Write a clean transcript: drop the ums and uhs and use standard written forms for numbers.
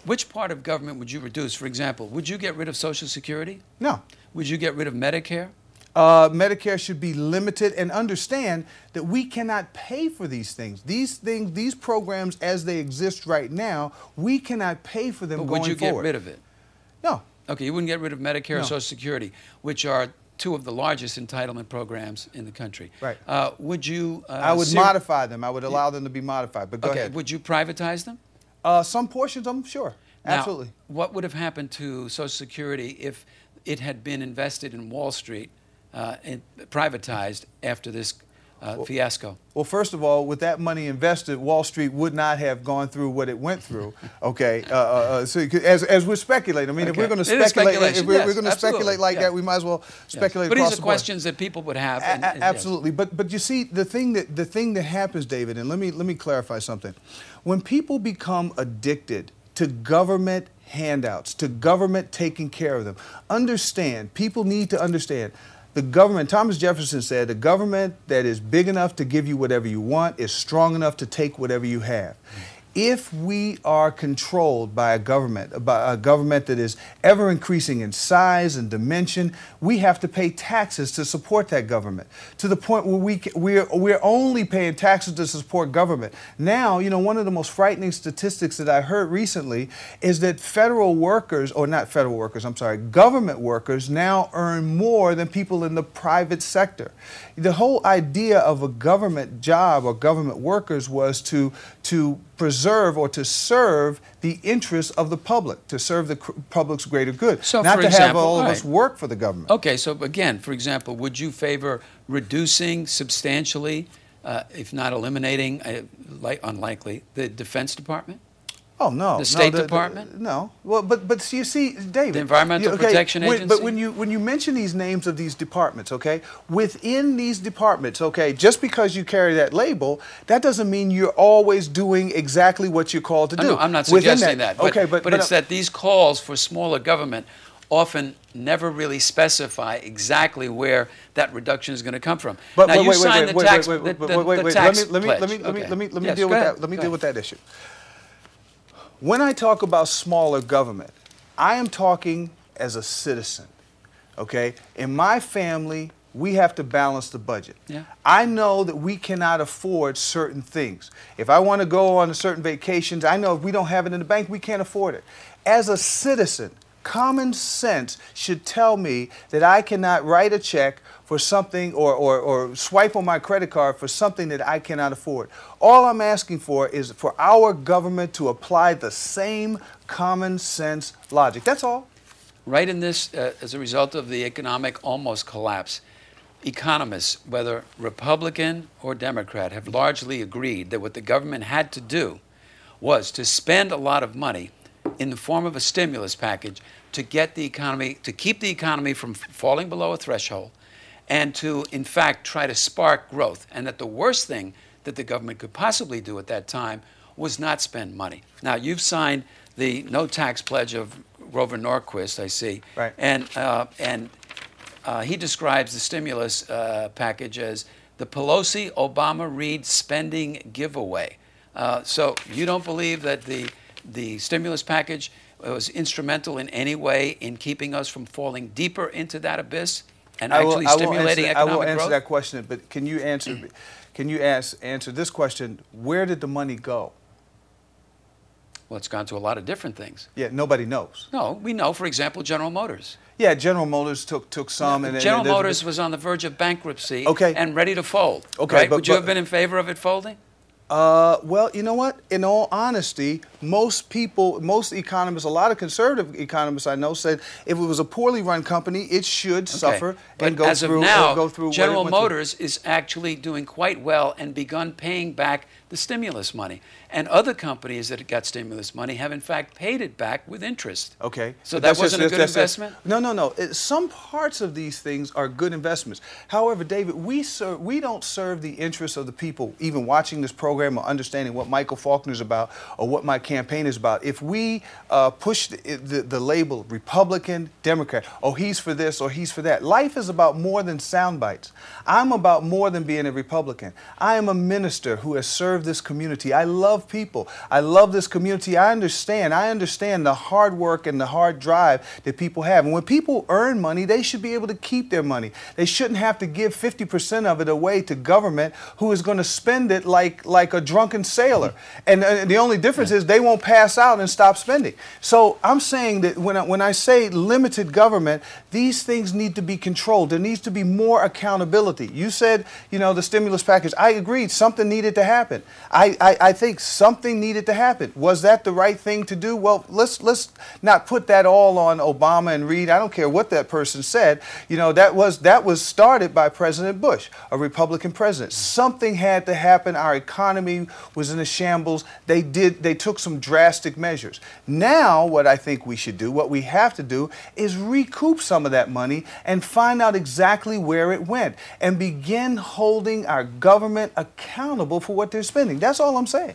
Which part of government would you reduce? For example, would you get rid of Social Security? No. Would you get rid of Medicare? Medicare should be limited, and understand that we cannot pay for these things. These programs as they exist right now, we cannot pay for them going forward. Would you get rid of it? No. Okay, you wouldn't get rid of Medicare or No. Social Security, which are two of the largest entitlement programs in the country. Right. Would you... I would modify them. I would allow them to be modified, but go ahead. Would you privatize them? Some portions, I'm sure. Absolutely. Now, what would have happened to Social Security if it had been invested in Wall Street and privatized after this fiasco? Well, first of all, with that money invested, Wall Street would not have gone through what it went through. Okay, so as we're speculating, I mean, if we're going to speculate, if we're going to speculate like that, we might as well speculate. But across these are the board. questions that people would have. Absolutely, but you see, the thing that happens, David, and let me clarify something. When people become addicted to government handouts, to government taking care of them, people need to understand. The government, Thomas Jefferson said, the government that is big enough to give you whatever you want is strong enough to take whatever you have. If we are controlled by a government that is ever increasing in size and dimension, we have to pay taxes to support that government, to the point where we're only paying taxes to support government. Now, you know, one of the most frightening statistics that I heard recently is that government workers now earn more than people in the private sector. The whole idea of a government job or government workers was to preserve or to serve the interests of the public, to serve the public's greater good, so not for to example, have all of us work for the government. Okay, so again, for example, would you favor reducing substantially, if not eliminating, unlikely, the Defense Department? Oh no, the State Department? No. Well, but you see, David, the Environmental Protection Agency. But when you mention these names of these departments, okay, within these departments, okay, just because you carry that label, that doesn't mean you're always doing exactly what you're called to do. No, I'm not suggesting that. Okay, but it's that these calls for smaller government often never really specify exactly where that reduction is going to come from. But now, wait, tax let me deal with that issue. When I talk about smaller government, I am talking as a citizen, okay? In my family, we have to balance the budget. Yeah. I know that we cannot afford certain things. If I want to go on certain vacations, I know if we don't have it in the bank, we can't afford it. As a citizen, common sense should tell me that I cannot write a check for something or swipe on my credit card for something that I cannot afford. All I'm asking for is for our government to apply the same common sense logic. That's all. Right in this, as a result of the economic almost collapse, economists, whether Republican or Democrat, have largely agreed that what the government had to do was to spend a lot of money in the form of a stimulus package to get the economy, to keep the economy from falling below a threshold, and to, in fact, try to spark growth. And that the worst thing that the government could possibly do at that time was not spend money. Now, you've signed the no tax pledge of Grover Norquist, I see. Right. And he describes the stimulus package as the Pelosi-Obama-Reid spending giveaway. So you don't believe that the stimulus package was instrumental in any way in keeping us from falling deeper into that abyss and actually stimulating economic growth? I will answer that question, but can you answer this question? Where did the money go? Well, it's gone to a lot of different things. Yeah, nobody knows. No, we know, for example, General Motors. Yeah, General Motors took some. Yeah, General Motors was on the verge of bankruptcy and ready to fold. Okay, right? Would you have been in favor of it folding? Well, you know what? In all honesty, most economists, a lot of conservative economists I know, said if it was a poorly run company, it should suffer and go as through. Of now, go through General Motors is actually doing quite well and begun paying back the stimulus money. And other companies that got stimulus money have, in fact, paid it back with interest. Okay. So that wasn't a good investment? No. Some parts of these things are good investments. However, David, we don't serve the interests of the people, even watching this program program or understanding what Michael Faulkner is about or what my campaign is about, if we push the label Republican, Democrat, oh, he's for this or he's for that. Life is about more than sound bites. I'm about more than being a Republican. I am a minister who has served this community. I love people. I love this community. I understand the hard work and the hard drive that people have. And when people earn money, they should be able to keep their money. They shouldn't have to give 50% of it away to government who is going to spend it like a drunken sailor. And the only difference is they won't pass out and stop spending. So I'm saying that when I say limited government, these things need to be controlled. There needs to be more accountability. You said, you know, the stimulus package. I agreed. Something needed to happen. I think something needed to happen. Was that the right thing to do? Well, let's not put that all on Obama and Reid. I don't care what that person said. You know, that was started by President Bush, a Republican president. Something had to happen. Our economy was in a shambles. They took some drastic measures. Now, what I think we should do, what we have to do, is recoup some of that money and find out exactly where it went and begin holding our government accountable for what they're spending. That's all I'm saying.